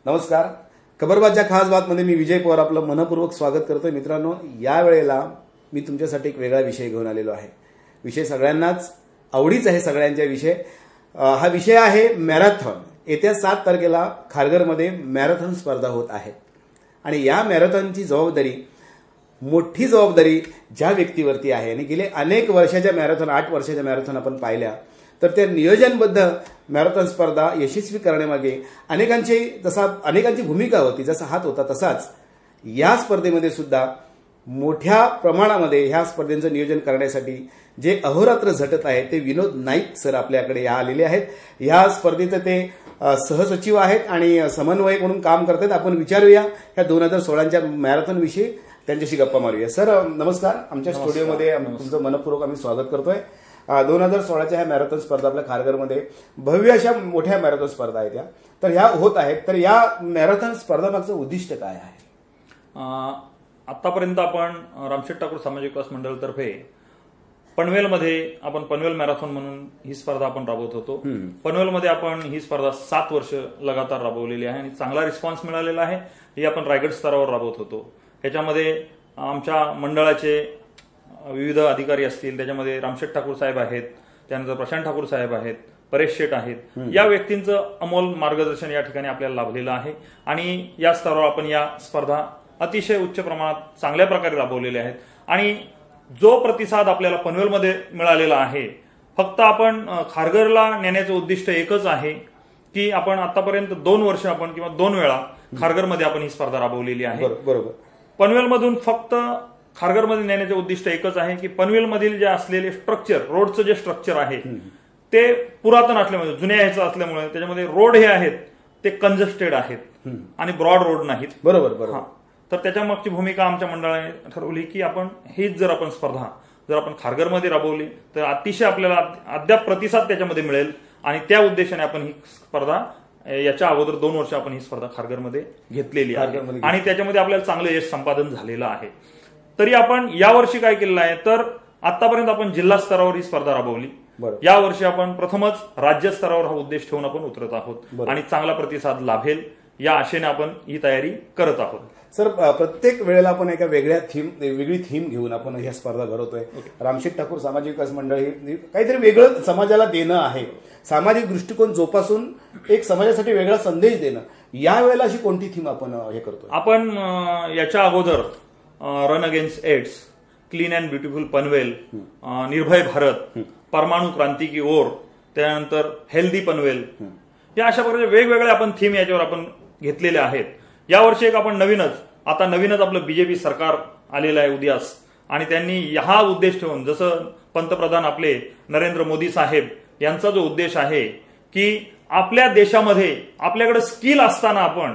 नमस्कार. खबरबातच्या खास बातमध्ये मी विजय पवार आपलं मनपूर्वक स्वागत करतोय. मित्रांनो, या वेळेला मी तुमच्यासाठी एक वेगळा विषय घेऊन आलेलो आहे. विषय सगळ्यांनाच आवडीच आहे. सगळ्यांचा विषय हा विषय आहे मॅरेथॉन. येत्या 7 तारखेला खारघरमध्ये मॅरेथॉन स्पर्धा होत आहे आणि या मॅरेथॉनची जबाबदारी, मोठी जबाबदारी ज्या व्यक्तीवरती आहे आणि गेले अनेक वर्षाच्या मॅरेथॉन, 8 वर्षाच्या मॅरेथॉन आपण पाहिल्या, तर त्या नियोजनबद्ध मॅरेथॉन स्पर्धा यशस्वी करण्यामागे अनेकांची भूमिका होती. जसा हात होता तसाच या स्पर्धेमध्ये सुद्धा मोठ्या प्रमाणामध्ये ह्या स्पर्धेचं नियोजन करण्यासाठी जे अहोरात्र झटत आहेत ते विनोद नाईक सर आपल्याकडे आलेले आहेत. या स्पर्धेचे ते सहसचिव आहेत आणि समन्वयक म्हणून काम करतात. आपण विचारूया ह्या 2016च्या मॅरेथॉन विषयी, त्यांच्याशी गप्पा मारूया. सर नमस्कार. आमच्या स्टुडिओमध्ये तुमचं मनपूर्वक आम्ही स्वागत करतोय. 2016च्या ह्या मॅरेथॉन स्पर्धा आपल्या खारघरमध्ये भव्य अशा मोठ्या मॅरेथॉन स्पर्धा आहेत. तर ह्या होत आहेत. तर या मॅरेथॉन स्पर्धामागचं उद्दिष्ट काय आहे? आतापर्यंत आपण रामशेठ ठाकूर सामाजिक विकास मंडळातर्फे पनवेलमध्ये आपण पनवेल मॅरेथॉन म्हणून ही स्पर्धा आपण राबवत होतो. पनवेलमध्ये आपण ही स्पर्धा 7 वर्ष लगातार राबवलेली आहे आणि चांगला रिस्पॉन्स मिळालेला आहे. ही आपण रायगड स्तरावर राबवत होतो. ह्याच्यामध्ये आमच्या मंडळाचे विविध अधिकारी असतील, त्याच्यामध्ये रामशेठ ठाकूर साहेब आहेत, त्यानंतर प्रशांत ठाकूर साहेब आहेत, परेश शेठ आहेत. या व्यक्तींचं अमोल मार्गदर्शन या ठिकाणी आपल्याला लाभलेलं आहे आणि या स्तरावर आपण या स्पर्धा अतिशय उच्च प्रमाणात चांगल्या प्रकारे राबवलेल्या आहेत. आणि जो प्रतिसाद आपल्याला पनवेलमध्ये मिळालेला आहे, फक्त आपण खारघरला नेण्याचं उद्दिष्ट एकच आहे की आपण आतापर्यंत 2 वर्ष आपण किंवा 2 वेळा खारघरमध्ये आपण ही स्पर्धा राबवलेली आहे. बरोबर. पनवेलमधून फक्त खारघरमध्ये नेण्याचे उद्दिष्ट एकच आहे की पनवेलमधील जे असलेले स्ट्रक्चर, रोडचं जे स्ट्रक्चर आहे ते पुरातन असल्यामुळे, जुन्या ह्याचं असल्यामुळे त्याच्यामध्ये रोड हे आहेत ते कंजस्टेड आहेत आणि ब्रॉड रोड नाहीत. बरोबर. तर त्याच्यामागची भूमिका आमच्या मंडळाने ठरवली की आपण हीच जर आपण स्पर्धा जर आपण खारघरमध्ये राबवली तर अतिशय आपल्याला अद्याप प्रतिसाद त्याच्यामध्ये मिळेल आणि त्या उद्देशाने आपण ही स्पर्धा याच्या अगोदर 2 वर्ष आपण ही स्पर्धा खारघरमध्ये घेतलेली आहे आणि त्याच्यामध्ये आपल्याला चांगलं यश संपादन झालेलं आहे. तरी आपण यावर्षी काय केलेलं आहे, तर आतापर्यंत आपण जिल्हा स्तरावर ही स्पर्धा राबवली. या वर्षी आपण प्रथमच राज्य स्तरावर हा उद्देश ठेवून आपण उतरत आहोत आणि चांगला प्रतिसाद लाभेल या आशेने आपण ही तयारी करत आहोत. सर, प्रत्येक वेळेला आपण एका वेगळी थीम घेऊन आपण ह्या स्पर्धा भरवतोय. रामशेठ ठाकूर सामाजिक विकास मंडळ हे काहीतरी वेगळं समाजाला देणं आहे, सामाजिक दृष्टिकोन जोपासून एक समाजासाठी वेगळा संदेश देणं. या वेळेला अशी कोणती थीम आपण हे करतोय? आपण याच्या अगोदर run against AIDS, clean and beautiful Panvel, Nirbhay Bharat, परमाणु क्रांती की ओर, त्यानंतर हेल्दी पनवेल, या अशा प्रकारचे वेगवेगळे आपण थीम याच्यावर आपण घेतलेले आहेत. यावर्षी एक आपण नवीनच आपलं बीजेपी सरकार आलेलं आहे उदयास आणि त्यांनी हा उद्देश ठेवून, जसं पंतप्रधान आपले नरेंद्र मोदी साहेब यांचा जो उद्देश आहे की आपल्या देशामध्ये आपल्याकडे स्किल असताना आपण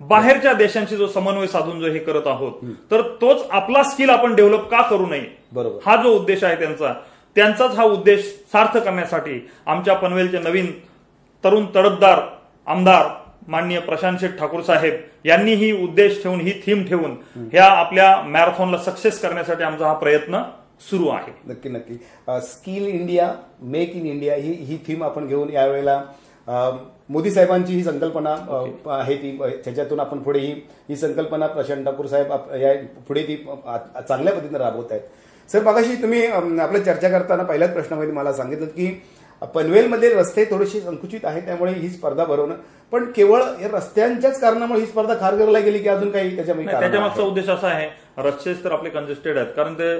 बाहेरच्या देशांशी जो समन्वय साधून जो हे करत आहोत, तर तोच आपला स्किल आपण डेव्हलप का करू नये, हा जो उद्देश आहे त्यांचाच हा उद्देश सार्थ करण्यासाठी आमच्या पनवेलचे नवीन तरुण तडफदार आमदार माननीय प्रशांत शेठ ठाकूर साहेब यांनी ही उद्देश ठेवून, ही थीम ठेवून ह्या आपल्या मॅरेथॉनला सक्सेस करण्यासाठी आमचा हा प्रयत्न सुरू आहे. नक्की. Skill India, make in India he theme आपण घेऊन यावेळेला मोदी साहेबांची ही संकल्पना आहे ती, त्याच्यातून आपण पुढे ही संकल्पना प्रशांत ठाकूर साहेब पुढे ती चांगल्या पद्धतीने राबवत आहेत. सर, मगाशी तुम्ही आपल्या चर्चा करताना पहिल्याच प्रश्नामध्ये मला सांगितलं की पनवेलमध्ये रस्ते थोडेसे संकुचित आहेत, त्यामुळे ही स्पर्धा भरवणं, पण केवळ रस्त्यांच्याच कारणामुळे ही स्पर्धा खारघरला गेली की अजून काही त्याच्यामागचा उद्देश असा आहे, रस्तेच तर आपले कंजेस्टेड आहेत कारण ते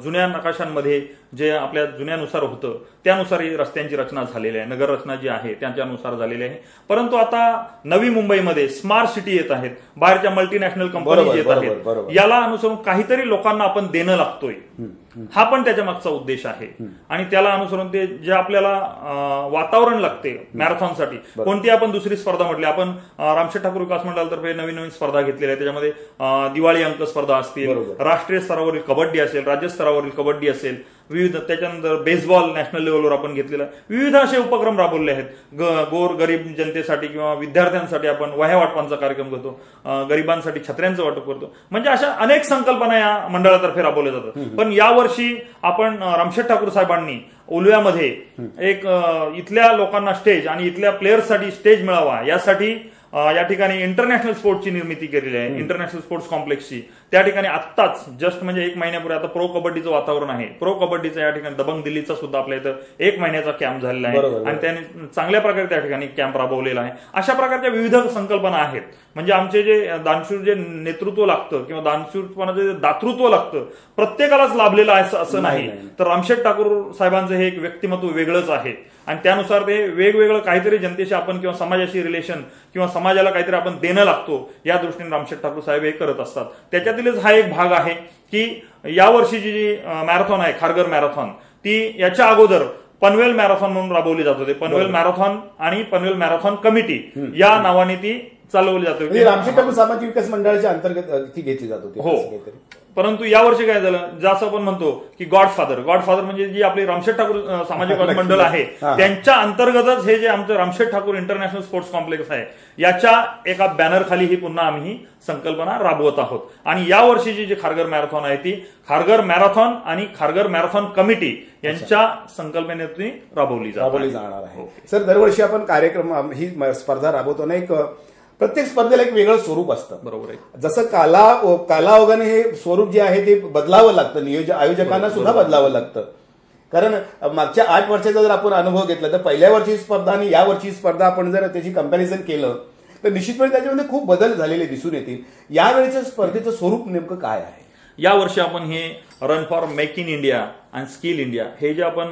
जुन्या नकाशांमध्ये जे आपल्या जुन्यानुसार होतं त्यानुसार ही रस्त्यांची रचना झालेली आहे, नगर रचना जी आहे त्याच्यानुसार झालेली आहे. परंतु आता नवी मुंबईमध्ये स्मार्ट सिटी येत आहेत, बाहेरच्या मल्टीनॅशनल कंपनीज येत आहेत, याला अनुसरून काहीतरी लोकांना आपण देणं लागतोय, हा पण त्याच्या मागचा उद्देश आहे. आणि त्याला अनुसरून ते जे आपल्याला वातावरण लागते मॅरेथॉनसाठी, कोणती आपण दुसरी स्पर्धा म्हटली, आपण रामशेठ ठाकूर विकास मंडळातर्फे नवीन स्पर्धा घेतलेल्या आहे. त्याच्यामध्ये दिवाळी अंक स्पर्धा असतील, राष्ट्रीय स्तरावरील कबड्डी असेल, राज्य स्तरावरील कबड्डी असेल, विविध, त्याच्यानंतर बेसबॉल नॅशनल लेवलवर आपण घेतलेला, विविध असे उपक्रम राबवले आहेत. गोर गरीब जनतेसाठी किंवा विद्यार्थ्यांसाठी आपण वह्या वाटपांचा कार्यक्रम करतो, गरिबांसाठी छत्र्यांचं वाटप करतो. म्हणजे अशा अनेक संकल्पना या मंडळातर्फे राबवल्या जातात. पण यावर्षी आपण रामशेठ ठाकूर साहेबांनी उलव्यामध्ये एक इथल्या लोकांना स्टेज आणि इथल्या प्लेयर्ससाठी स्टेज मिळावा यासाठी या ठिकाणी इंटरनॅशनल स्पोर्ट्सची निर्मिती केलेली आहे, इंटरनॅशनल स्पोर्ट्स कॉम्प्लेक्सची. त्या ठिकाणी आत्ताच जस्ट म्हणजे 1 महिन्यापूर्वी आता प्रो कबड्डीचं वातावरण आहे. प्रो कबड्डीचा या ठिकाणी दबंग दिल्लीचा सुद्धा आपल्या इथं 1 महिन्याचा कॅम्प झालेला आहे आणि त्याने चांगल्या प्रकारे त्या ठिकाणी कॅम्प राबवलेला आहे. अशा प्रकारच्या विविध संकल्पना आहेत. म्हणजे आमचे जे दानशूर जे नेतृत्व लागतं किंवा दानशूरपणाचं जे दातृत्व लागतं प्रत्येकालाच लाभलेलं आहे असं नाही. तर रामशेठ ठाकूर साहेबांचं हे एक व्यक्तिमत्व वेगळंच आहे आणि त्यानुसार ते वेगवेगळं काहीतरी जनतेशी आपण किंवा समाजाशी रिलेशन किंवा समाजाला काहीतरी आपण देणं लागतो या दृष्टीने रामशेठ ठाकूर साहेब हे करत असतात. त्याच्यातीलच हा एक भाग आहे की यावर्षीची जी मॅरेथॉन आहे खारघर मॅरेथॉन ती याच्या अगोदर पनवेल मॅरेथॉन म्हणून राबवली जात होते. पनवेल मॅरेथॉन आणि पनवेल मॅरेथॉन कमिटी या नावाने ती चालवली जात होती. रामशेठ ठाकूर सामाजिक विकास मंडळाच्या अंतर्गत ती घेतली जात होती. हो, परंतु यावर्षी काय झालं, जसं आपण म्हणतो की गॉडफादर म्हणजे जी आपली रामशेठ ठाकूर सामाजिक विकास मंडळ आहे त्यांच्या अंतर्गतच हे जे आमचं Ramsheth Thakur international sports complex आहे याच्या एका बॅनर खाली ही पुन्हा आम्ही संकल्पना राबवत आहोत. आणि यावर्षीची जी खारघर मॅरेथॉन आहे ती खारघर मॅरेथॉन आणि खारघर मॅरेथॉन कमिटी यांच्या संकल्पनेतून राबवली जाणार आहे. सर, दरवर्षी आपण कार्यक्रम ही स्पर्धा राबवतो ना, एक प्रत्येक स्पर्धेला एक वेगळं स्वरूप असतं. बरोबर आहे. जसं कालाओगाने हे स्वरूप जे आहे ते बदलावं लागतं, आयोजकांना सुद्धा बदलावं लागतं. कारण मागच्या 8 वर्षाचा जर आपण अनुभव घेतला तर पहिल्या वर्षी स्पर्धा आणि या वर्षी स्पर्धा आपण जर त्याची कंपॅरिझन केलं तर निश्चितपणे त्याच्यामध्ये खूप बदल झालेले दिसून येतील. यावेळेचं स्पर्धेचं स्वरूप नेमकं काय आहे? यावर्षी आपण हे run for make in India आणि स्किल इंडिया हे जे आपण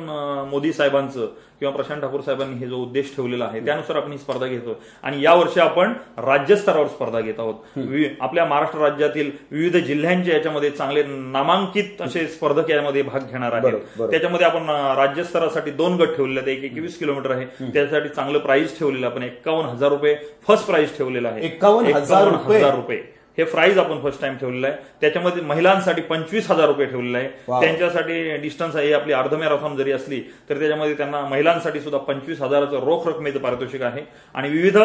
मोदी साहेबांचं किंवा प्रशांत ठाकूर साहेबांनी हे जो उद्देश ठेवलेला आहे त्यानुसार आपण ही स्पर्धा घेतो. आणि यावर्षी आपण राज्यस्तरावर स्पर्धा घेत आहोत. आपल्या महाराष्ट्र राज्यातील विविध जिल्ह्यांचे याच्यामध्ये चांगले नामांकित असे स्पर्धक यामध्ये भाग घेणार आहेत. त्याच्यामध्ये आपण राज्यस्तरासाठी 2 गट ठेवलेले आहेत. एक 21 किलोमीटर आहे, त्यासाठी चांगलं प्राइज ठेवलेलं आपण 51,000 रुपये फर्स्ट प्राइज ठेवलेलं आहे. 51,000 रुपये हे प्राइज आपण फर्स्ट टाइम ठेवलेलं आहे. त्याच्यामध्ये महिलांसाठी 25,000 रुपये ठेवलेलं आहे. त्यांच्यासाठी डिस्टन्स आहे आपली अर्ध मॅरेथॉन जरी असली तर त्याच्यामध्ये त्यांना महिलांसाठी सुद्धा 25,000चं रोख रकमेचं पारितोषिक आहे. आणि विविध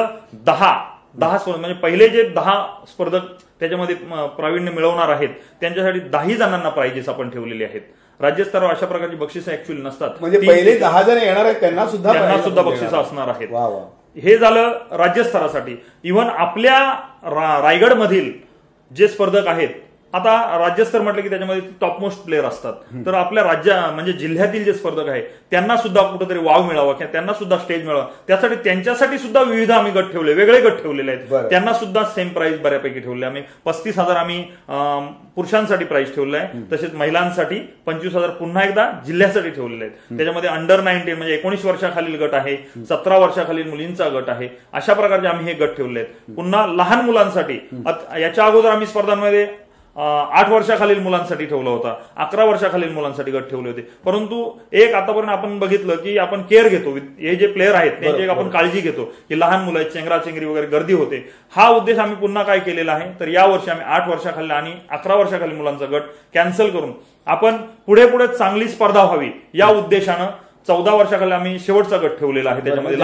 10 स्पर्धक म्हणजे पहिले जे 10 स्पर्धक त्याच्यामध्ये प्रावीण्य मिळवणार आहेत त्यांच्यासाठी 10 जणांना प्राइजेस आपण ठेवलेले आहेत. राज्यस्तरावर अशा प्रकारची बक्षिसं ऍक्च्युअली नसतात. म्हणजे पहिले 10 जण येणार आहेत त्यांना सुद्धा बक्षिसं असणार आहेत. हे झालं राज्यस्तरासाठी. इव्हन आपल्या रायगडमधील जे स्पर्धक आहेत, आता राज्यस्तर म्हटलं की त्याच्यामध्ये टॉपमोस्ट प्लेअर असतात. तर आपल्या म्हणजे जिल्ह्यातील जे स्पर्धक आहेत त्यांना सुद्धा कुठेतरी वाव मिळावा किंवा त्यांना सुद्धा स्टेज मिळावा त्यासाठी त्यांच्यासाठी सुद्धा विविध आम्ही गट ठेवले, वेगळे गट ठेवलेले आहेत. त्यांना सुद्धा सेम प्राइस बऱ्यापैकी ठेवले. आम्ही 35,000 आम्ही पुरुषांसाठी प्राइस ठेवलेलं आहे. तसेच महिलांसाठी 25,000 पुन्हा एकदा जिल्ह्यासाठी ठेवलेले आहेत. त्याच्यामध्ये अंडर 19 म्हणजे 19 वर्षाखालील गट आहे, 17 वर्षाखालील मुलींचा गट आहे. अशा प्रकारचे आम्ही हे गट ठेवले आहेत. पुन्हा लहान मुलांसाठी याच्या अगोदर आम्ही स्पर्धांमध्ये 8 वर्षाखालील मुलांसाठी ठेवला होता, 11 वर्षाखालील मुलांसाठी गट ठेवले होते. परंतु एक आतापर्यंत आपण बघितलं की आपण केअर घेतो, हे जे प्लेअर आहेत त्यांची आपण काळजी घेतो की लहान मुलं चेंगराचेंगरी वगैरे गर्दी होते. हा उद्देश आम्ही पुन्हा काय केलेला आहे तर यावर्षी आम्ही 8 वर्षाखालील आणि 11 वर्षाखालील मुलांचा गट कॅन्सल करून आपण पुढे चांगली स्पर्धा व्हावी या उद्देशानं 14 वर्षाखाली आम्ही शेवटचा गट ठेवलेला आहे. त्याच्यामध्ये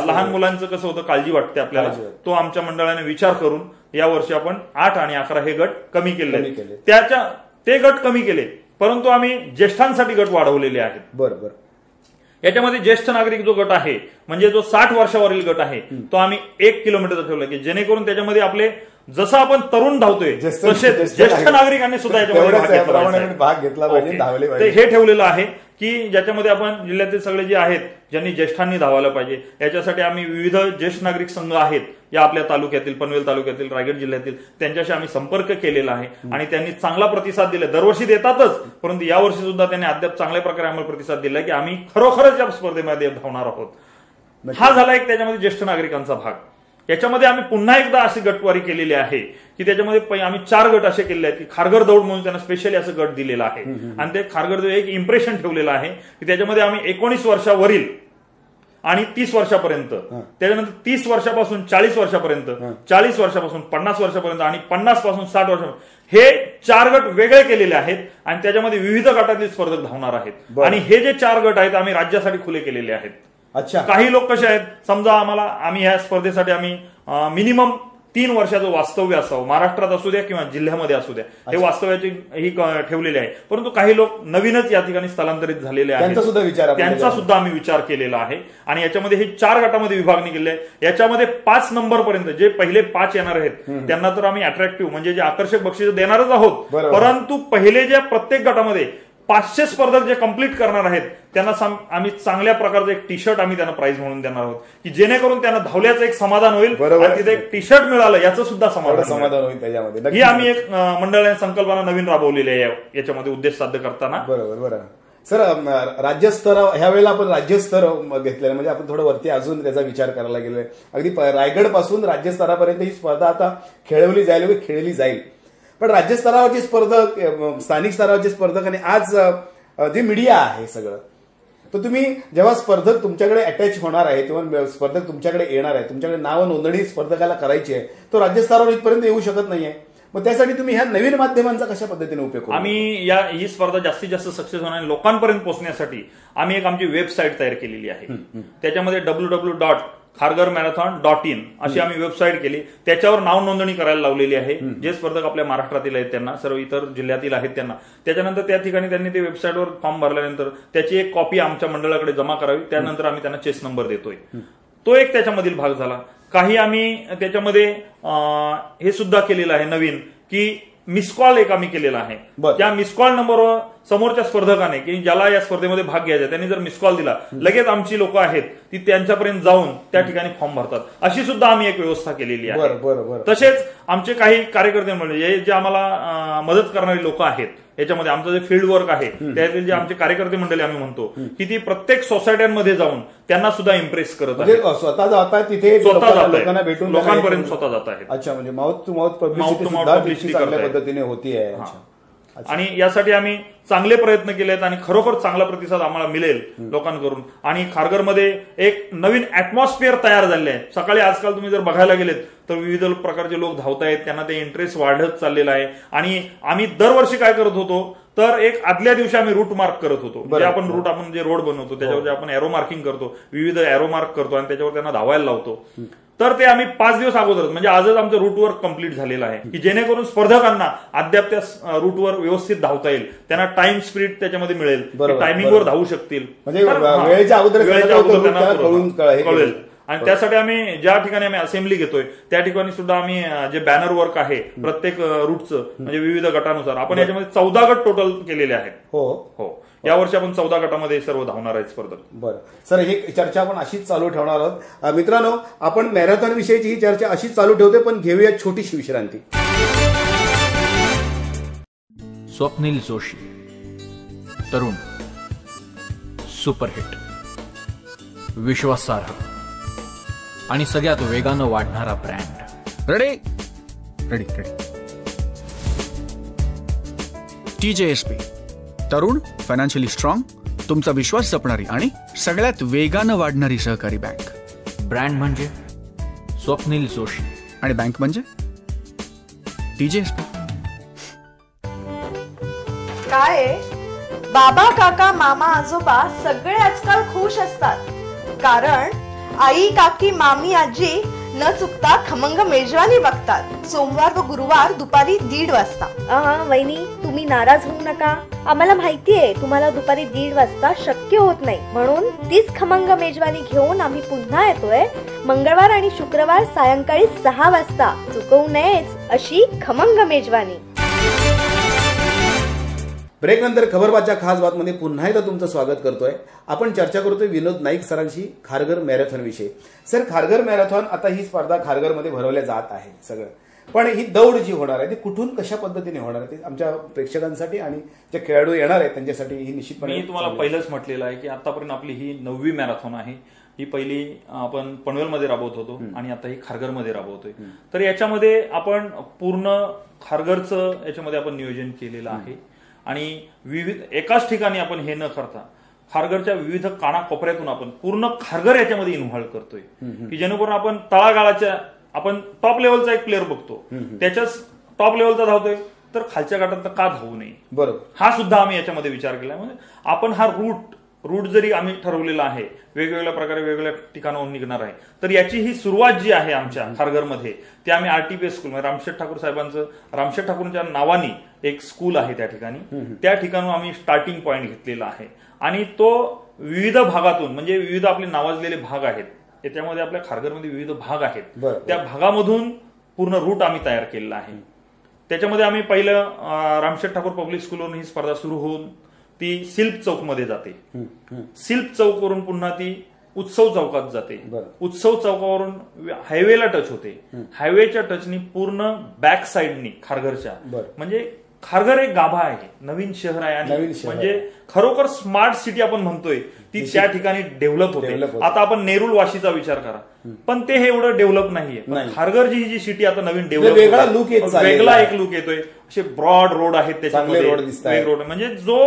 लहान मुलांचं कसं होतं, काळजी वाटते आपल्याला, तो आमच्या मंडळाने विचार करून यावर्षी आपण 8 आणि 11 हे गट कमी केले. ते गट कमी केले, परंतु आम्ही ज्येष्ठांसाठी गट वाढवलेले आहेत. बरोबर. याच्यामध्ये ज्येष्ठ नागरिक जो गट आहे म्हणजे जो 60 वर्षावरील गट आहे तो आम्ही 1 किलोमीटरचा ठेवला की जेणेकरून त्याच्यामध्ये आपले जसं आपण तरुण धावतोय तसे ज्येष्ठ नागरिकांनी सुद्धा याच्यामध्ये भाग घेतला पाहिजे. हे ठेवलेलं आहे की ज्याच्यामध्ये आपण जिल्ह्यातील सगळे जे आहेत ज्यांनी ज्येष्ठांनी धावायला पाहिजे याच्यासाठी आम्ही विविध ज्येष्ठ नागरिक संघ आहेत या आपल्या तालुक्यातील, पनवेल तालुक्यातील, रायगड जिल्ह्यातील त्यांच्याशी आम्ही संपर्क केलेला आहे आणि त्यांनी चांगला प्रतिसाद दिला. दरवर्षी देतातच, परंतु यावर्षी सुद्धा त्यांनी अद्याप चांगल्या प्रकारे आम्हाला प्रतिसाद दिला की आम्ही खरोखरच या स्पर्धेमध्ये धावणार आहोत. हा झाला एक त्याच्यामध्ये ज्येष्ठ नागरिकांचा भाग. याच्यामध्ये आम्ही पुन्हा एकदा अशी गटवारी केलेली आहे की त्याच्यामध्ये आम्ही 4 गट असे केले आहेत की खारघर दौड म्हणून त्यांना स्पेशली असं गट दिलेला आहे. आणि ते खारघर दौड एक इम्प्रेशन ठेवलेलं आहे की त्याच्यामध्ये आम्ही 19 वर्षावरील आणि 30 वर्षापर्यंत, त्याच्यानंतर 30 वर्षापासून 40 वर्षापर्यंत, 40 वर्षापासून 50 वर्षापर्यंत आणि 50 पासून 60 वर्षापर्यंत हे 4 गट वेगळे केलेले आहेत आणि त्याच्यामध्ये विविध गटातील स्पर्धक धावणार आहेत. आणि हे जे 4 गट आहेत आम्ही राज्यासाठी खुले केलेले आहेत. अच्छा. काही लोक कसे आहेत, समजा आम्ही ह्या स्पर्धेसाठी आम्ही मिनिमम 3 वर्षाचं वास्तव्य असावं, महाराष्ट्रात असू द्या किंवा जिल्ह्यामध्ये असू द्या, हे वास्तव्याची ही ठेवलेली आहे. परंतु काही लोक नवीनच या ठिकाणी स्थलांतरित झालेले आहेत, त्यांचा सुद्धा आम्ही विचार केलेला आहे. आणि याच्यामध्ये हे 4 गटामध्ये विभागणी केली आहे. याच्यामध्ये 5 नंबर पर्यंत जे पहिले 5 येणार आहेत त्यांना तर आम्ही अट्रॅक्टिव्ह म्हणजे जे आकर्षक बक्षीस देणारच आहोत. परंतु पहिले जे प्रत्येक गटामध्ये 500 स्पर्धक जे कंप्लीट करणार आहेत त्यांना आम्ही चांगल्या प्रकारचं एक टी शर्ट आम्ही त्यांना प्राइज म्हणून देणार आहोत, की जेणेकरून त्यांना धावल्याचं एक समाधान होईल, तिथे एक टी शर्ट मिळालं याचं सुद्धा समाधान होईल त्याच्यामध्ये. ही आम्ही एक मंडळाने संकल्पना नवीन राबवलेली आहे याच्यामध्ये उद्देश साध्य करताना. बरोबर. सर, राज्यस्तर ह्या वेळेला आपण राज्यस्तर घेतलेलं म्हणजे आपण थोडं वरती अजून त्याचा विचार करायला गेलोय. अगदी रायगड पासून राज्यस्तरापर्यंत ही स्पर्धा आता खेळली जाईल. पण राज्यस्तरावरची स्पर्धक, स्थानिक स्तरावरचे स्पर्धक आणि आज जे मीडिया आहे सगळं, तर तुम्ही जेव्हा स्पर्धक तुमच्याकडे अटॅच होणार आहे तेव्हा स्पर्धक तुमच्याकडे येणार आहे, तुमच्याकडे नाव नोंदणी स्पर्धकाला करायची आहे, तो राज्यस्तरावर इथपर्यंत येऊ शकत नाहीये. मग त्यासाठी तुम्ही ह्या नवीन माध्यमांचा कशा पद्धतीने उपयोग करू? आम्ही ही स्पर्धा जास्तीत जास्त सक्सेस होणार लोकांपर्यंत पोहोचण्यासाठी आम्ही एक आमची वेबसाईट तयार केलेली आहे. त्याच्यामध्ये www.khargarmarathon.in अशी आम्ही वेबसाईट केली. त्याच्यावर नाव नोंदणी करायला लावलेली आहे. जे स्पर्धक आपल्या महाराष्ट्रातील आहेत त्यांना, सर्व इतर जिल्ह्यातील आहेत त्यांना. त्याच्यानंतर त्या ठिकाणी त्यांनी ते वेबसाईटवर फॉर्म भरल्यानंतर त्याची एक कॉपी आमच्या मंडळाकडे जमा करावी. त्यानंतर आम्ही त्यांना चेस नंबर देतोय. तो एक त्याच्यामधील भाग झाला. काही आम्ही त्याच्यामध्ये हे सुद्धा केलेलं आहे नवीन, की मिस कॉल एक आम्ही केलेला आहे. त्या मिस कॉल नंबरवर समोरच्या स्पर्धकाने की ज्याला या स्पर्धेमध्ये भाग घ्यायचा त्यांनी जर मिस कॉल दिला, लगेच आमची लोक आहेत ती त्यांच्यापर्यंत जाऊन त्या ठिकाणी फॉर्म भरतात. अशी सुद्धा आम्ही एक व्यवस्था केलेली आहे. तसेच आमचे काही कार्यकर्ते म्हणजे जे आम्हाला मदत करणारी लोक आहेत, याच्यामध्ये आमचं जे फील्ड वर्क आहे त्यातील जे आमचे कार्यकर्ते मंडळी आम्ही म्हणतो की ती प्रत्येक सोसायट्यांमध्ये जाऊन त्यांना सुद्धा इम्प्रेस करत आहेत. स्वतः जातात तिथे, लोकांना भेटून लोकांपर्यंत स्वतः जात आहेत. अच्छा, म्हणजे माउथ टू माउथ पब्लिसिटी चांगल्या पद्धतीने होतीये. आणि यासाठी आम्ही चांगले प्रयत्न केले आहेत आणि खरोखर चांगला प्रतिसाद आम्हाला मिळेल लोकांकडून. आणि खारघरमध्ये एक नवीन ऍटमॉस्फिअर तयार झाले आहे. सकाळी आजकाल तुम्ही जर बघायला गेलेत तर विविध प्रकारचे लोक धावतायत, त्यांना ते इंटरेस्ट वाढत चाललेला आहे. आणि आम्ही दरवर्षी काय करत होतो तर एक आदल्या दिवशी आम्ही रूट मार्क करत होतो. म्हणजे आपण जे रोड बनवतो त्याच्यावर आपण एरो मार्किंग करतो, विविध एरो मार्क करतो आणि त्याच्यावर त्यांना धावायला लावतो. तर ते आम्ही 5 दिवस अगोदर म्हणजे आजच आमचं रूटवर कंप्लीट झालेलं आहे, की जेणेकरून स्पर्धकांना अद्याप त्या रूटवर व्यवस्थित धावता येईल, त्यांना टाइम स्पिरिट त्याच्यामध्ये मिळेल, टायमिंगवर धावू शकतील, म्हणजे वेळेच्या अगोदर त्यांना कळेल. आणि त्यासाठी आम्ही ज्या ठिकाणी आम्ही असेंब्ली घेतोय त्या ठिकाणी सुद्धा आम्ही जे बॅनर वर्क आहे प्रत्येक रूटचं म्हणजे विविध गटानुसार आपण याच्यामध्ये 14 गट टोटल केलेले आहेत. हो, यावर्षी आपण 14 गटामध्ये सर्व धावणार आहेत स्पर्धक. बरं सर, ही चर्चा आपण अशीच चालू ठेवणार आहोत. मित्रांनो, आपण मॅरेथॉन विषयीची ही चर्चा अशीच चालू ठेवते, पण घेऊया छोटीशी विश्रांती. स्वप्नील जोशी, तरुण, सुपरहिट, विश्वासार्ह आणि सगळ्यात वेगानं वाढणारा ब्रँड. रेडी. TJSP, तरुण, फायनान्शियली स्ट्रॉंग, तुमचा विश्वास जपणारी आणि सगळ्यात वेगानं वाढणारी सहकारी बँक. ब्रँड म्हणजे स्वप्नील जोशी आणि बँक म्हणजे TJSP. काय बाबा, काका, मामा, आजोबा सगळे आजकाल खुश असतात, कारण आई, काकी, मामी, आजी न चुकता खमंग मेजवानी बघतात. सोमवार व गुरुवार दुपारी 1:30 वाजता. वहिनी, तुम्ही नाराज होऊ नका. आम्हाला माहितीये तुम्हाला दुपारी 1:30 वाजता शक्य होत नाही, म्हणून तीच खमंग मेजवानी घेऊन आम्ही पुन्हा येतोय मंगळवार आणि शुक्रवार सायंकाळी 6 वाजता. चुकवू नयेच अशी खमंग मेजवानी. ब्रेक नंतर खबरबातच्या खास बातमध्ये पुन्हा एकदा तुमचं स्वागत करतोय. आपण चर्चा करतोय विनोद नाईक सरांशी खारघर मॅरेथॉन विषयी. सर, खारघर मॅरेथॉन आता ही स्पर्धा खारघरमध्ये भरवल्या जात आहे सगळं, पण ही दौड जी होणार आहे ती कुठून कशा पद्धतीने होणार आहे ते आमच्या प्रेक्षकांसाठी आणि जे खेळाडू येणार आहेत त्यांच्यासाठी ही निश्चितपणे. मी तुम्हाला पहिलंच म्हटलेलं आहे की आतापर्यंत आपली ही 9वी मॅरेथॉन आहे. ही पहिली आपण पनवेलमध्ये राबवत होतो आणि आता ही खारघरमध्ये राबवतोय. तर याच्यामध्ये आपण पूर्ण खारघरचं याच्यामध्ये आपण नियोजन केलेलं आहे आणि विविध एकाच ठिकाणी आपण हे न करता खारघरच्या विविध कानाकोपऱ्यातून आपण पूर्ण खारघर याच्यामध्ये इन्व्हॉल्व करतोय, की जेणेकरून आपण तळागाळाच्या आपण टॉप लेवलचा एक प्लेअर बघतो त्याच्याच टॉप लेवलचा धावतोय तर खालच्या गटात का धावू नये. बरोबर, हा सुद्धा आम्ही याच्यामध्ये विचार केला. म्हणजे आपण हा रूट रूट जरी आम्ही ठरवलेला आहे, वेगवेगळ्या प्रकारे वेगवेगळ्या ठिकाणाहून निघणार आहे, तर याची ही सुरुवात जी आहे आमच्या खारघरमध्ये ते आम्ही RTPS स्कूल म्हणजे रामशेठ ठाकूर साहेबांचं, रामशेठ ठाकूरच्या नावाने एक स्कूल आहे त्या ठिकाणी, त्या ठिकाणून आम्ही स्टार्टिंग पॉइंट घेतलेला आहे. आणि तो विविध भागातून म्हणजे विविध आपले नावाजलेले भाग आहेत, त्याच्यामध्ये आपल्या खारघरमध्ये विविध भाग आहेत, त्या भागामधून पूर्ण रूट आम्ही तयार केलेला आहे. त्याच्यामध्ये आम्ही पहिलं रामशेठ ठाकूर पब्लिक स्कूलवरून ही स्पर्धा सुरू होऊन ती शिल्प चौकमध्ये जाते. शिल्प चौकवरून पुन्हा ती उत्सव चौकात जाते. उत्सव चौकावरून हायवेला टच होते. हायवेच्या टचनी पूर्ण बॅक साईडनी खारघरच्या, म्हणजे खारघर एक गाभा आहे, नवीन शहर आहे आणि म्हणजे खरोखर स्मार्ट सिटी आपण म्हणतोय ती त्या ठिकाणी डेव्हलप होते. आता आपण नेरुल वाशीचा विचार करा, पण ते हे एवढं डेव्हलप नाहीये. खारघर जी सिटी आता नवीन डेव्हलप, वेगळा एक लुक येतोय. असे ब्रॉड रोड आहेत त्याच्यामध्ये, रोड म्हणजे जो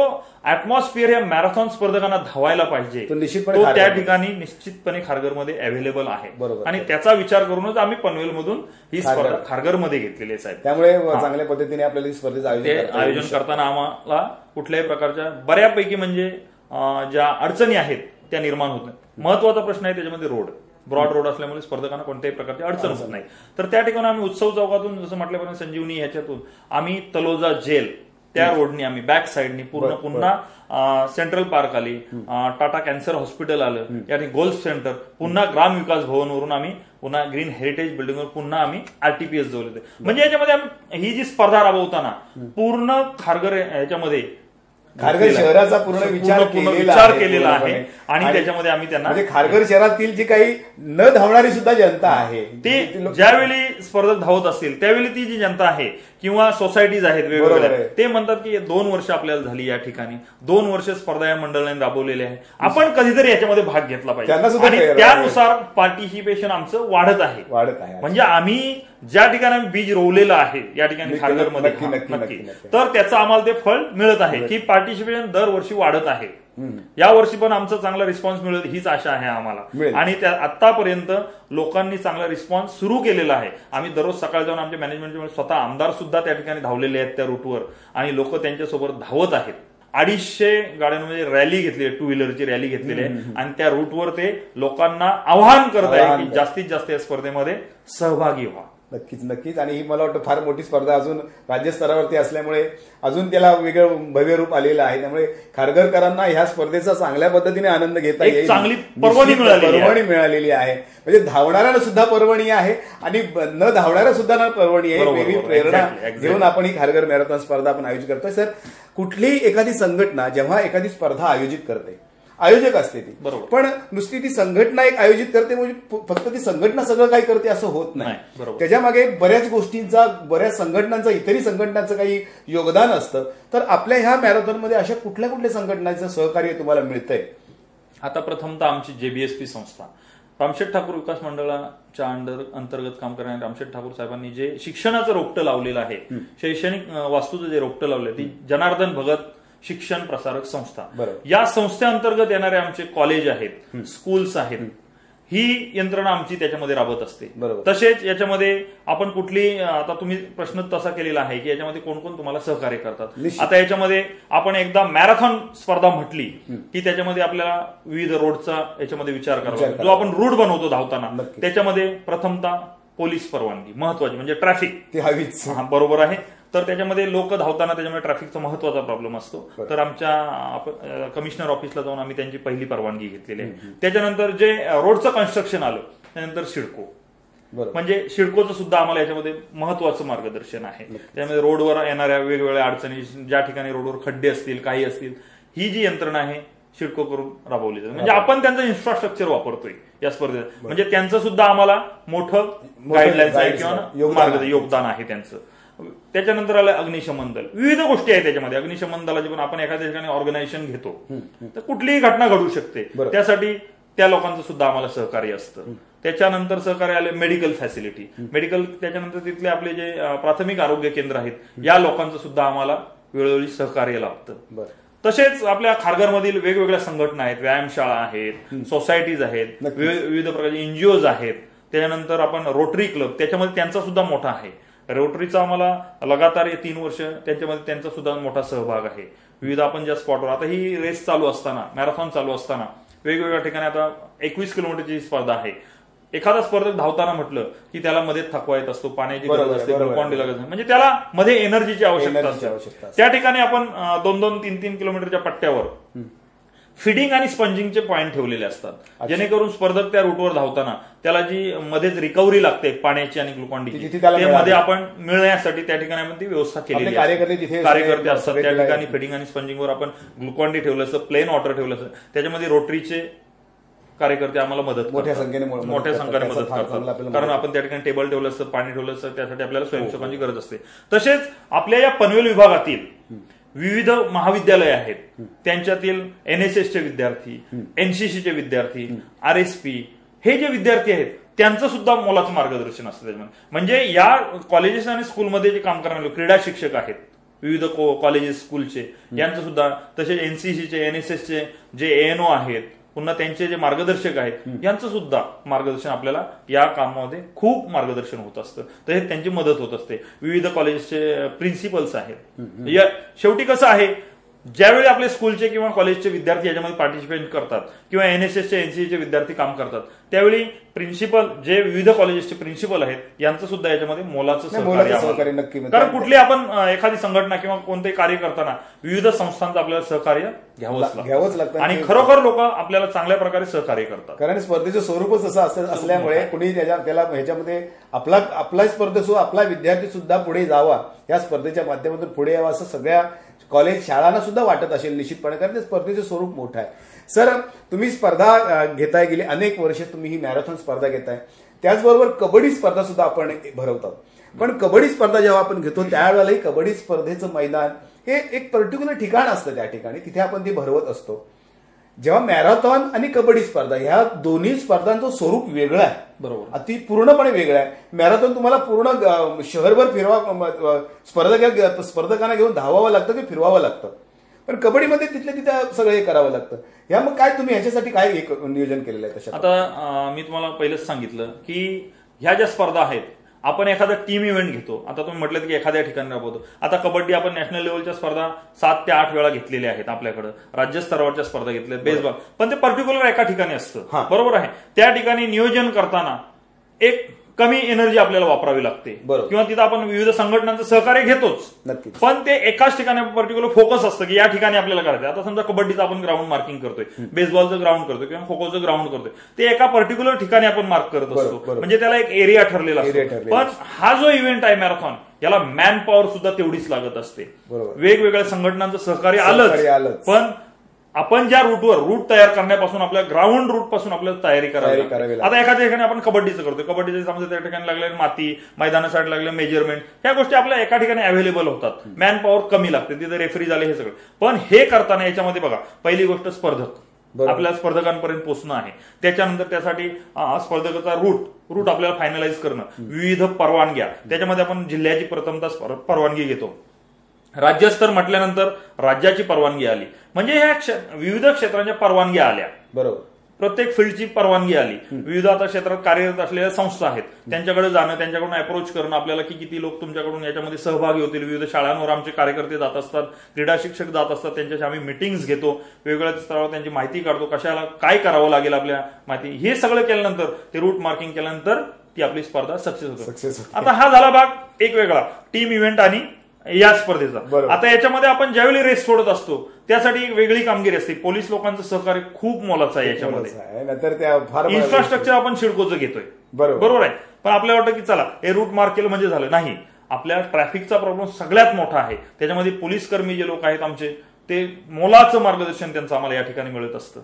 ऍटमॉस्फिअर या मॅरेथॉन स्पर्धकांना धावायला पाहिजे तो त्या ठिकाणी निश्चितपणे खारघरमध्ये अवेलेबल आहे. आणि त्याचा विचार करूनच आम्ही पनवेलमधून ही स्पर्धा खारघरमध्ये घेतलेली आहे. त्यामुळे चांगल्या पद्धतीने आपल्याला स्पर्धेचं आयोजन करताना आम्हाला कुठल्याही प्रकारच्या बऱ्यापैकी म्हणजे ज्या अडचणी आहेत त्या निर्माण होत नाही. महत्वाचा प्रश्न आहे त्याच्यामध्ये रोड, ब्रॉड रोड असल्यामुळे स्पर्धकांना कोणत्याही प्रकारची अडचण होत नाही. तर त्या ठिकाणी आम्ही उत्सव चौकातून जसं म्हटल्याप्रमाणे संजीवनी ह्याच्यातून आम्ही तलोजा जेल त्या रोडनी आम्ही बॅक साईडनी पूर्ण पुन्हा सेंट्रल पार्क आली, टाटा कॅन्सर हॉस्पिटल आलं, याने गोल्फ सेंटर, पुन्हा ग्राम विकास भवनवरून आम्ही पुन्हा ग्रीन हेरिटेज बिल्डिंगवर पुन्हा आम्ही RTPS जोडले. म्हणजे याच्यामध्ये ही जी स्पर्धा राबवताना पूर्ण खारघर ह्याच्यामध्ये खारघर शहराचा पूर्ण विचार केलेला आहे. आणि त्याच्यामध्ये आम्ही त्यांना म्हणजे खारघर शहरातील जी काही न धावणारी सुद्धा जनता आहे ती ज्यावेळी स्पर्धक धावत असतील त्यावेळी ती जी जनता आहे किंवा सोसायटीज आहेत वेगवेगळ्या, ते म्हणतात की 2 वर्ष आपल्याला झाली या ठिकाणी, 2 वर्ष स्पर्धा या मंडळाने राबवलेली आहे, आपण कधीतरी याच्यामध्ये भाग घेतला पाहिजे. आणि त्यानुसार पार्टिसिपेशन आमचं वाढत आहे. म्हणजे आम्ही ज्या ठिकाणी बीज रोवलेलं आहे या ठिकाणी खारघरमध्ये नक्की, तर त्याचं आम्हाला ते फळ मिळत आहे की पार्टिसिपेशन दरवर्षी वाढत आहे. या वर्षी पण आमचा चांगला रिस्पॉन्स मिळेल हीच आशा आहे आम्हाला. आणि त्या आतापर्यंत लोकांनी चांगला रिस्पॉन्स सुरू केलेला आहे. आम्ही दररोज सकाळी जाऊन आमच्या मॅनेजमेंटचे स्वतः आमदार सुद्धा त्या ठिकाणी धावलेले आहेत त्या रूटवर आणि लोक त्यांच्यासोबत धावत आहेत. 250 गाड्यांमध्ये रॅली घेतली आहे, 2 व्हीलरची रॅली घेतलेली आहे आणि त्या रूटवर ते लोकांना आवाहन करत आहे की जास्तीत जास्त या स्पर्धेमध्ये सहभागी व्हा. नक्कीच. आणि ही मला वाटतं फार मोठी स्पर्धा अजून राज्यस्तरावरती असल्यामुळे अजून त्याला वेगळं भव्य रूप आलेलं आहे. त्यामुळे खारघरकरांना ह्या स्पर्धेचा चांगल्या पद्धतीने आनंद घेता येईल. चांगली पर्वणी मिळालेली आहे. म्हणजे धावणाऱ्यांना सुद्धा पर्वणी आहे आणि न धावणाऱ्या सुद्धा पर्वणी आहे. वेगळी प्रेरणा घेऊन आपण ही खारघर मॅरेथॉन स्पर्धा आपण आयोजित करतोय. सर, कुठलीही एखादी संघटना जेव्हा एखादी स्पर्धा आयोजित करते, आयोजक असते ती, पण नुसती ती संघटना एक आयोजित करते म्हणजे फक्त ती संघटना सगळं काही करते असं होत नाही. त्याच्या मागे बऱ्याच गोष्टींचा, बऱ्याच संघटनांचा, इतरही संघटनांचं काही योगदान असतं. तर आपल्या ह्या मॅरेथॉनमध्ये अशा कुठल्या कुठल्या संघटनांचं सहकार्य तुम्हाला मिळतंय? आता प्रथमतः आमची JBSP संस्था, रामशेठ ठाकूर विकास मंडळाच्या अंतर्गत काम करणाऱ्या रामशेठ ठाकूर साहेबांनी जे शिक्षणाचं रोपटं लावलेलं आहे, शैक्षणिक वास्तूचं जे रोपटं लावलं, ती जनार्दन भगत शिक्षण प्रसारक संस्था, या संस्थेअंतर्गत येणारे आमचे कॉलेज आहेत, स्कूल्स आहेत, ही यंत्रणा आमची त्याच्यामध्ये राबत असते. तसेच याच्यामध्ये आपण कुठली, आता तुम्ही प्रश्न तसा केलेला आहे की याच्यामध्ये कोण कोण तुम्हाला सहकार्य करतात. आता याच्यामध्ये आपण एकदा मॅरेथॉन स्पर्धा म्हटली की त्याच्यामध्ये आपल्याला विविध रोडचा याच्यामध्ये विचार करावा. जो आपण रूट बनवतो धावताना त्याच्यामध्ये प्रथमतः पोलीस परवानगी महत्वाची, म्हणजे ट्रॅफिक हवीच. बरोबर आहे. तर त्याच्यामध्ये लोक धावताना त्याच्यामध्ये ट्रॅफिकचा महत्वाचा प्रॉब्लेम असतो. तर आमच्या कमिशनर ऑफिसला जाऊन आम्ही त्यांची पहिली परवानगी घेतलेली आहे. त्याच्यानंतर जे रोडचं कन्स्ट्रक्शन आलं त्यानंतर सिडको, म्हणजे सिडकोचं सुद्धा आम्हाला याच्यामध्ये महत्वाचं मार्गदर्शन आहे. त्यामध्ये रोडवर येणाऱ्या वेगवेगळ्या अडचणी, ज्या ठिकाणी रोडवर खड्डे असतील, काही असतील, ही जी यंत्रणा आहे सिडको करून राबवली जाते. म्हणजे आपण त्यांचं इन्फ्रास्ट्रक्चर वापरतोय या स्पर्धेत. म्हणजे त्यांचं सुद्धा आम्हाला मोठं गाईडलाईन्स आहे किंवा योगदान आहे त्यांचं. त्याच्यानंतर आलं अग्निशमन दल. विविध गोष्टी आहेत त्याच्यामध्ये. अग्निशमन दलाची पण आपण एखाद्या ठिकाणी ऑर्गनायझेशन घेतो तर कुठलीही घटना घडू शकते, त्यासाठी त्या लोकांचं सुद्धा आम्हाला सहकार्य असतं. त्याच्यानंतर सहकार्य आले मेडिकल फॅसिलिटी, मेडिकल. त्याच्यानंतर तिथले आपले जे प्राथमिक आरोग्य केंद्र आहेत या लोकांचं सुद्धा आम्हाला वेळोवेळी सहकार्य लाभतं. तसेच आपल्या खारघरमधील वेगवेगळ्या संघटना आहेत, व्यायामशाळा आहेत, सोसायटीज आहेत, विविध प्रकारचे NGOज आहेत. त्याच्यानंतर आपण रोटरी क्लब, त्याच्यामध्ये त्यांचा सुद्धा मोठा आहे. रोटरीचा आम्हाला लगातार 3 वर्ष त्याच्यामध्ये त्यांचा सुद्धा मोठा सहभाग आहे. विविध आपण ज्या स्पॉटवर, आता ही रेस चालू असताना, मॅरेथॉन चालू असताना वेगवेगळ्या ठिकाणी, आता 21 किलोमीटरची स्पर्धा आहे, एखादा स्पर्धक धावताना म्हटलं की त्याला मध्ये थकवा येत असतो, पाण्याची गरज असते, ग्लुकॉन लागत नाही, म्हणजे त्याला मध्ये एनर्जीची आवश्यकता असते. त्या ठिकाणी आपण 2-2, 3-3 किलोमीटरच्या पट्ट्यावर फिडिंग आणि स्पंजिंगचे पॉईंट ठेवलेले असतात, जेणेकरून स्पर्धक त्या रूटवर धावताना त्याला जी मध्येच रिकव्हरी लागते पाण्याची आणि ग्लुकॉन डीची, मध्ये आपण मिळण्यासाठी त्या ठिकाणी आपण ती व्यवस्था केलेली आहे. कार्यकर्ते असतात त्या ठिकाणी फिडिंग आणि स्पंजिंगवर आपण ग्लुकॉन डी ठेवलं असतं, प्लेन वॉटर ठेवलं असतं, त्याच्यामध्ये रोटरीचे कार्यकर्ते आम्हाला मोठ्या संख्येने मदत करतात, कारण आपण त्या ठिकाणी टेबल ठेवलं असतं, पाणी ठेवलं असतं, त्यासाठी आपल्याला स्वयंसेवकांची गरज असते. तसेच आपल्या या पनवेल विभागातील विविध महाविद्यालय आहेत, त्यांच्यातील NSSचे विद्यार्थी, NCCचे विद्यार्थी, RSP हे जे विद्यार्थी आहेत त्यांचं सुद्धा मोलाचं मार्गदर्शन असतं त्याच्यामध्ये. म्हणजे या कॉलेजेस आणि स्कूलमध्ये जे काम करणारे क्रीडा शिक्षक आहेत विविध कॉलेजेस स्कूलचे, यांचं सुद्धा, तसेच NCCचे NSSचे जे ANO आहेत, पुन्हा त्यांचे जे मार्गदर्शक आहेत यांचं सुद्धा मार्गदर्शन आपल्याला या कामामध्ये खूप मार्गदर्शन होत असतं, तसेच त्यांची मदत होत असते. विविध कॉलेजचे प्रिन्सिपल्स आहेत. शेवटी कसं आहे, ज्यावेळी आपले स्कूलचे किंवा कॉलेजचे विद्यार्थी याच्यामध्ये पार्टिसिपेट करतात किंवा NSSचे NCCचे विद्यार्थी काम करतात, त्यावेळी प्रिन्सिपल जे विविध कॉलेजेसचे प्रिन्सिपल आहेत यांचं सुद्धा याच्यामध्ये मोलाचं सहकार्य नक्की. कारण कुठली आपण एखादी संघटना किंवा कोणतेही कार्य करताना विविध संस्थांचं आपल्याला सहकार्य घ्यावंच लागतं आणि खरोखर लोक आपल्याला चांगल्या प्रकारे सहकार्य करतात. कारण स्पर्धेचं स्वरूपच असं असल्यामुळे कुणी त्याला ह्याच्यामध्ये आपला स्पर्धक आपला विद्यार्थी सुद्धा पुढे जावा, या स्पर्धेच्या माध्यमातून पुढे यावा असं सगळ्या कॉलेज शाळांना सुद्धा वाटत असेल निश्चितपणे, कारण ते स्पर्धेचं स्वरूप मोठं आहे. सर, तुम्ही स्पर्धा घेताय, गेली अनेक वर्षे तुम्ही ही मॅरेथॉन स्पर्धा घेताय, त्याचबरोबर कबड्डी स्पर्धा सुद्धा आपण भरवतात. पण कबड्डी स्पर्धा जेव्हा आपण घेतो त्यावेळेलाही कबड्डी स्पर्धेचं मैदान हे एक पर्टिक्युलर ठिकाण असतं, त्या ठिकाणी तिथे आपण ती भरवत असतो. जेव्हा मॅरेथॉन आणि कबड्डी स्पर्धा ह्या दोन्ही स्पर्धांचं स्वरूप वेगळं आहे, बरोबर, अति पूर्णपणे वेगळं आहे. मॅरेथॉन तुम्हाला पूर्ण शहरभर स्पर्धकांना घेऊन धावावं लागतं की फिरवावं लागतं, पण कबड्डीमध्ये तिथल्या तिथे सगळं हे करावं लागतं. या मग काय तुम्ही ह्याच्यासाठी काय नियोजन केलेलं आहे तशा? आता मी तुम्हाला पहिलेच सांगितलं की ह्या ज्या स्पर्धा आहेत, आपण एखादा टीम इव्हेंट घेतो. आता तुम्ही म्हटलं की एखाद्या ठिकाणी राबवतो. आता कबड्डी आपण नॅशनल लेवलच्या स्पर्धा 7 ते 8 वेळा घेतलेल्या आहेत आपल्याकडे, राज्यस्तरावरच्या स्पर्धा घेतल्या, बेसबॉल, पण ते पर्टिक्युलर एका ठिकाणी असतं, बरोबर आहे. त्या ठिकाणी नियोजन करताना एक कमी एनर्जी आपल्याला वापरावी लागते किंवा तिथं आपण विविध संघटनांचं सहकार्य घेतोच, पण ते एकाच ठिकाणी पर्टिक्युलर फोकस असतं की या ठिकाणी आपल्याला करायचं. आता समजा कबड्डीचं आपण ग्राउंड मार्किंग करतोय, बेसबॉलचं ग्राउंड करतोय किंवा खो खोचं ग्राउंड करतोय, ते एका पर्टिक्युलर ठिकाणी आपण मार्क करत असतो, म्हणजे त्याला एक एरिया ठरलेला असतो. पण हा जो इव्हेंट आहे मॅरेथॉन, याला मॅन पॉवर सुद्धा तेवढीच लागत असते. वेगवेगळ्या संघटनांचं सहकार्य आलंच, पण आपण ज्या रूट तयार करण्यापासून आपल्या ग्राउंड रूट पासून आपल्याला तयारी करावी. आता एखाद्या ठिकाणी आपण कबड्डीचं करतोय, कबड्डीच्या समजा त्या ठिकाणी लागले माती, मैदानासाठी लागले मेजरमेंट, ह्या गोष्टी आपल्या एका ठिकाणी अवेलेबल होतात, मॅन पॉवर कमी लागते, तिथे रेफरी झाले हे सगळं. पण हे करताना याच्यामध्ये बघा, पहिली गोष्ट स्पर्धक आपल्या स्पर्धकांपर्यंत पोहोचणं आहे, त्याच्यानंतर त्यासाठी स्पर्धकाचा रूट आपल्याला फायनलाइज करणं, विविध परवानग्या, त्याच्यामध्ये आपण जिल्ह्याची प्रथमतः परवानगी घेतो, राज्यस्तर म्हटल्यानंतर राज्याची परवानगी आली, म्हणजे ह्या विविध क्षेत्रांच्या परवानग्या आल्या, बरोबर, प्रत्येक फील्डची परवानगी आली. विविध आता क्षेत्रात कार्यरत असलेल्या संस्था आहेत, त्यांच्याकडे जाणं, त्यांच्याकडून अप्रोच करणं आपल्याला की किती लोक तुमच्याकडून याच्यामध्ये सहभागी होतील. विविध शाळांवर आमचे कार्यकर्ते जात असतात, क्रीडा शिक्षक जात असतात, त्यांच्याशी आम्ही मिटिंग्स घेतो, वेगवेगळ्या स्तरावर त्यांची माहिती काढतो, कशाला काय करावं लागेल आपल्या माहिती, हे सगळं केल्यानंतर ते रूट मार्किंग केल्यानंतर ती आपली स्पर्धा सक्सेस होते. आता हा झाला भाग एक वेगळा टीम इव्हेंट आणि या स्पर्धेचा. आता याच्यामध्ये आपण ज्यावेळी रेस सोडत असतो त्यासाठी एक वेगळी कामगिरी असते, पोलीस लोकांचं सहकार्य खूप मोलाचं आहे याच्यामध्ये. इन्फ्रास्ट्रक्चर आपण शिडकोचं घेतोय, बरोबर आहे, पण आपल्याला वाटतं की चला हे रूट मार्क केलं म्हणजे झालं, नाही. आपल्या ट्रॅफिकचा प्रॉब्लेम सगळ्यात मोठा आहे, त्याच्यामध्ये पोलीस कर्मी जे लोक आहेत आमचे, ते मोलाचं मार्गदर्शन त्यांचं आम्हाला या ठिकाणी मिळत असतं.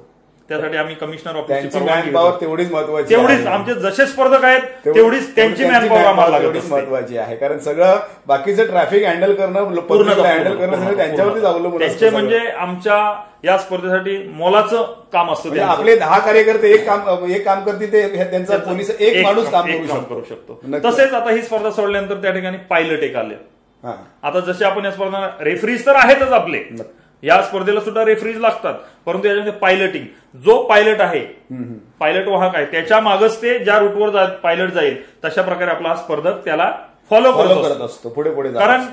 त्यासाठी आम्ही कमिशनर ऑफिसची मॅनपॉवर तेवढीच महत्वाची, तेवढीच आमचे जसे स्पर्धक आहेत तेवढीच त्यांची मॅनपॉवर आम्हाला महत्वाची आहे, कारण सगळं बाकीचं ट्रॅफिक हँडल करणं, पूर्ण हँडल करणं सगळं त्यांच्यावरतीच अवलंबून असतं. त्यांचे म्हणजे आमच्या या स्पर्धेसाठी मोलाचं काम असतं. आपले 10 कार्यकर्ते एक काम करतील, ते त्यांचा पोलीस एक माणूस काम करू शकतो. तसेच आता ही स्पर्धा सोडल्यानंतर त्या ठिकाणी पायलट एक आले. आता जसे आपण या स्पर्धा, रेफरीज तर आहेतच आपले, या स्पर्धेला सुद्धा रेफरीज लागतात, परंतु याच्यामध्ये पायलटिंग, जो पायलट आहे, पायलट वाहक आहे, त्याच्या मागच ते ज्या रूटवर पायलट जाईल तशा प्रकारे आपला स्पर्धक त्याला फॉलो करत असतो पुढे. कारण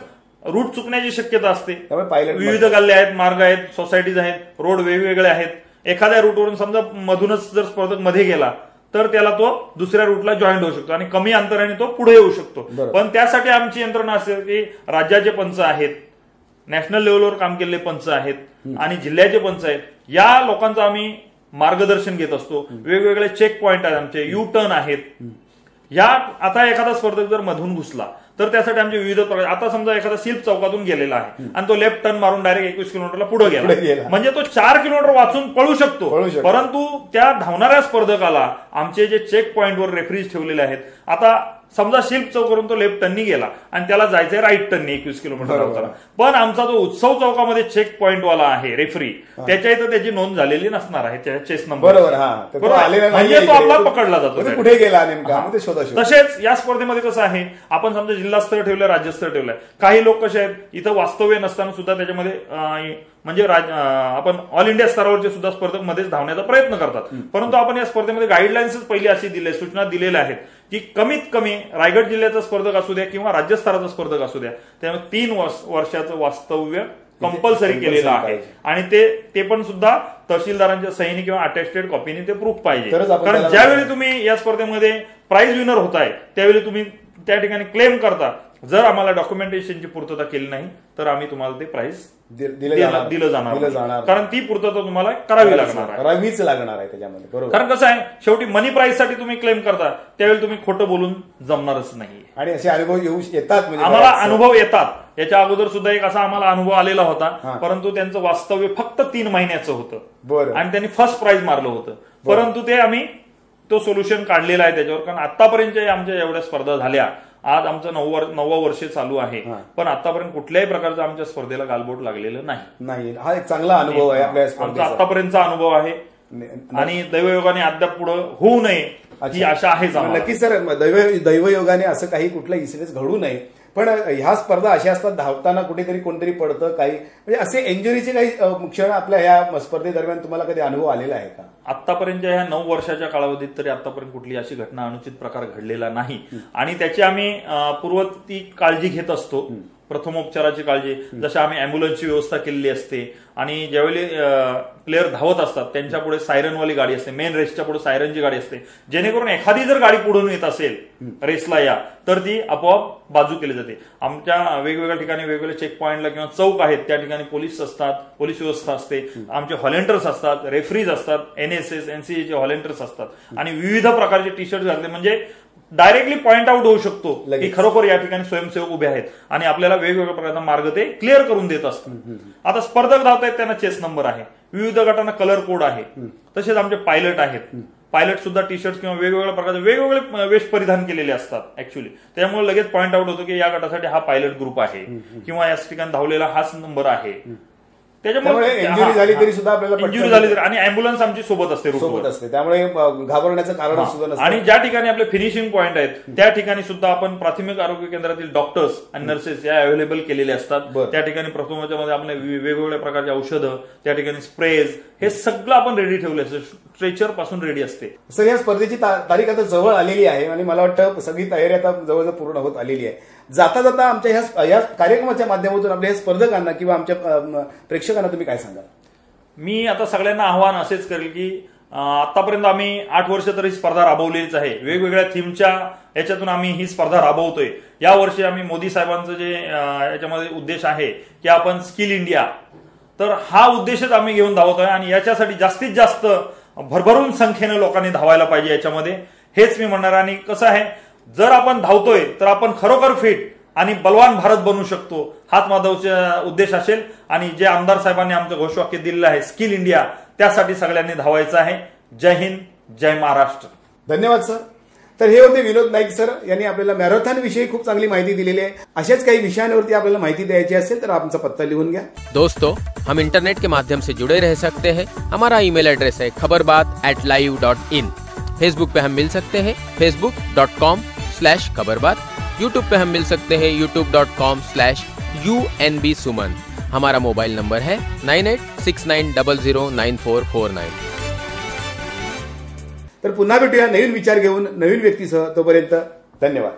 रूट चुकण्याची शक्यता असते. त्यामुळे पायलट विविध गल्ले आहेत, मार्ग आहेत, सोसायटीज आहेत, रोड वेगवेगळे आहेत. एखाद्या रूटवरून समजा मधूनच जर स्पर्धक मध्ये गेला तर त्याला तो दुसऱ्या रूटला जॉईन होऊ शकतो आणि कमी अंतराने तो पुढे येऊ शकतो. पण त्यासाठी आमची यंत्रणा असेल की राज्याचे पंच आहेत, नॅशनल लेव्हलवर काम केलेले पंच आहेत आणि जिल्ह्याचे पंच आहेत, या लोकांचं आम्ही मार्गदर्शन घेत असतो. वेगवेगळे चेक पॉइंट आहेत आमचे, यू टर्न आहेत. या आता एखादा स्पर्धक जर मधून घुसला तर त्यासाठी आमचे विविध प्रकार. आता समजा एखादा शिल्प चौकातून गेलेला आहे आणि तो लेफ्ट टर्न मारून डायरेक्ट 21 किलोमीटरला पुढे गेला, म्हणजे तो 4 किलोमीटर वाचून पळू शकतो. परंतु त्या धावणाऱ्या स्पर्धकाला आमचे जे चेक पॉइंटवर रेफरीज ठेवलेले आहेत, आता समजा शिल्प चौकावरून तो लेफ्ट टर्ननी गेला आणि त्याला जायचंय राईट टर्ननी 21 किलोमीटर धावताना, पण आमचा जो उत्सव चौकामध्ये चेक पॉइंट वाला आहे रेफरी, त्याच्या इथं त्याची नोंद झालेली नसणार आहे, त्याच्या चेस नंबर म्हणजे तो आपला पकडला जातो, कुठे गेला नेमका. तसेच या स्पर्धेमध्ये कसं आहे, आपण समजा जिल्हास्तर ठेवलंय, राज्यस्तर ठेवलंय. काही लोक कसे आहेत इथं वास्तव्य नसताना सुद्धा त्याच्यामध्ये म्हणजे आपण ऑल इंडिया स्तरावरचे सुद्धा स्पर्धक मध्येच धावण्याचा प्रयत्न करतात. परंतु आपण या स्पर्धेमध्ये गाईडलाईन्सच पहिली अशी दिली, सूचना दिलेल्या आहेत की कमीत कमी रायगड जिल्ह्याचा स्पर्धक असू द्या किंवा राज्यस्तराचा स्पर्धक असू द्या, त्यामुळे 3 वर्षाचं वास्तव्य कंपल्सरी केलेलं आहे आणि ते पण सुद्धा तहसीलदारांच्या सहीने किंवा अटेस्टेड कॉपीने ते प्रूफ पाहिजे. कारण ज्यावेळी तुम्ही या स्पर्धेमध्ये प्राइज विनर होताय त्यावेळी तुम्ही त्या ठिकाणी क्लेम करता, जर आम्हाला डॉक्युमेंटेशनची पूर्तता केली नाही तर आम्ही तुम्हाला ते प्राइज दिलं जाणार, कारण ती पूर्तता तुम्हाला करावीच लागणार आहे त्याच्यामध्ये. कारण कसं आहे, शेवटी मनी प्राइज साठी तुम्ही क्लेम करता त्यावेळी तुम्ही खोटं बोलून जमणारच नाही. आणि असे अनुभव येतात, आम्हाला अनुभव येतात. याच्या अगोदर सुद्धा एक असा आम्हाला अनुभव आलेला होता, परंतु त्यांचं वास्तव्य फक्त 3 महिन्याचं होतं आणि त्यांनी फर्स्ट प्राइज मारलं होतं. परंतु ते आम्ही तो सोल्युशन काढलेला आहे त्याच्यावर. कारण आतापर्यंत आमच्या एवढ्या स्पर्धा झाल्या, आज आमचं 9वं वर्ष चालू आहे, पण आतापर्यंत कुठल्याही प्रकारचं आमच्या स्पर्धेला गालबोट लागलेलं नाही. हा एक चांगला अनुभव आहे आपल्या आमचा आतापर्यंतचा अनुभव आहे आणि दैवयोगाने अद्याप पुढे होऊ नये ही आशा आहे. नक्कीच सर, दैवयोगाने असं काही कुठलं इन्सिडेंट घडू नये. पण ह्या स्पर्धा अशा असतात, धावताना कुठेतरी कोणतरी पडतं, काही म्हणजे असे इंजुरीचे काही क्षण आपल्या ह्या स्पर्धेदरम्यान तुम्हाला कधी अनुभव आलेला आहे का? आतापर्यंत ह्या 9 वर्षाच्या कालावधीत तरी आतापर्यंत कुठली अशी घटना, अनुचित प्रकार घडलेला नाही आणि त्याची आम्ही पूर्वती काळजी घेत असतो. प्रथमोपचाराची काळजी, जसं आम्ही अँब्युलन्सची व्यवस्था केलेली असते आणि ज्यावेळी प्लेयर धावत असतात त्यांच्या पुढे सायरनवाली गाडी असते, मेन रेसच्या पुढे सायरनची गाडी असते, जेणेकरून एखादी जर गाडी पुढून येत असेल रेसला या तर ती आपोआप बाजू केली जाते. आमच्या वेगवेगळ्या ठिकाणी वेगवेगळे चेक पॉइंटला किंवा चौक आहेत त्या ठिकाणी पोलीस असतात, पोलीस व्यवस्था असते, आमचे व्हॉलेंटियर्स असतात, रेफरीज असतात, NSS NCAचे व्हॉलेंटियर्स असतात आणि विविध प्रकारचे टी शर्ट घातले म्हणजे डायरेक्टली पॉइंट आउट होऊ शकतो की खरोखर या ठिकाणी स्वयंसेवक उभे आहेत आणि आपल्याला वेगवेगळ्या प्रकारचा मार्ग ते क्लिअर करून देत असतात. आता स्पर्धक धावत आहेत त्यांना चेस नंबर आहे, विविध गटांना कलर कोड आहे. तसेच आमचे पायलट आहेत, पायलट सुद्धा टी शर्ट किंवा वेगवेगळ्या प्रकारचे वेगवेगळे वेश परिधान केलेले असतात ऍक्च्युअली. त्यामुळे लगेच पॉइंट आउट होतो की या गटासाठी हा पायलट ग्रुप आहे किंवा या ठिकाणी धावलेला हाच नंबर आहे. त्याच्यामुळे इंजुरी झाली तरी सुद्धा आपल्याला इंजुरी झाली तरी आणि अँब्युलन्स आमची सोबत असते, त्यामुळे घाबरण्याचं कारण सुद्धा नसतं. आणि ज्या ठिकाणी आपले फिनिशिंग पॉइंट आहेत त्या ठिकाणी सुद्धा आपण प्राथमिक आरोग्य केंद्रातील डॉक्टर्स आणि नर्सेस या अवेलेबल केलेले असतात. त्या ठिकाणी प्रथमोपचारामध्ये आपले वेगवेगळ्या प्रकारचे औषधं, त्या ठिकाणी स्प्रेज, हे सगळं आपण रेडी ठेवले असतं, स्ट्रेचर पासून रेडी असते. सर, या स्पर्धेची तारीख आता जवळ आलेली आहे आणि मला वाटतं सगळी तयारी आता जवळजवळ पूर्ण होत आलेली आहे. जाता जाता आमच्या या कार्यक्रमाच्या माध्यमातून आपल्या स्पर्धकांना किंवा आमच्या प्रेक्षकांना तुम्ही काय सांगाल? मी आता सगळ्यांना आव्हान असेच करेल की आतापर्यंत आम्ही 8 वर्ष तरी स्पर्धा राबवलीच आहे. वेगवेगळ्या थीमच्या याच्यातून आम्ही ही स्पर्धा राबवतोय. या वर्षी आम्ही मोदी साहेबांचं जे याच्यामध्ये उद्देश आहे की आपण स्किल इंडिया, तर हा उद्देशच आम्ही घेऊन धावतोय आणि याच्यासाठी जास्तीत जास्त भरभरून संख्येने लोकांनी धावायला पाहिजे. याच्यामध्ये हेच मी म्हणणार. आणि कसं आहे, जर आपण धावतोय तर आपण खरोखर फिट आणि बलवान भारत बनवू शकतो, हाच माझा उद्देश असेल. आणि जे आमदार साहेबांनी आमचं घोषवाक्य दिलेलं आहे स्किल इंडिया, त्यासाठी सगळ्यांनी धावायचं आहे. जय हिंद, जय महाराष्ट्र. धन्यवाद सर. तर हे होते विनोद नाईक सर, यांनी आपल्याला मॅरेथॉन विषयी खूप चांगली माहिती दिलेली आहे. अशाच काही विषयांवरती आपल्याला माहिती द्यायची असेल तर आमचा पत्ता लिहून घ्या. दोस्तों, हम इंटरनेट के माध्यम से जुड़े रह सकते हैं. हमारा ईमेल एड्रेस है khabarbaat@live.in. फेसबुक पे हम मिल सकते हैं facebook.com/khabarbaat. यूट्यूब पे हम मिल सकते हैं youtube.com/UNBSuman. हमारा मोबाइल नंबर है 9869009449. तर पुन्हा भेटूया नवीन विचार घेऊन, नवीन व्यक्तीसह. तोपर्यंत धन्यवाद.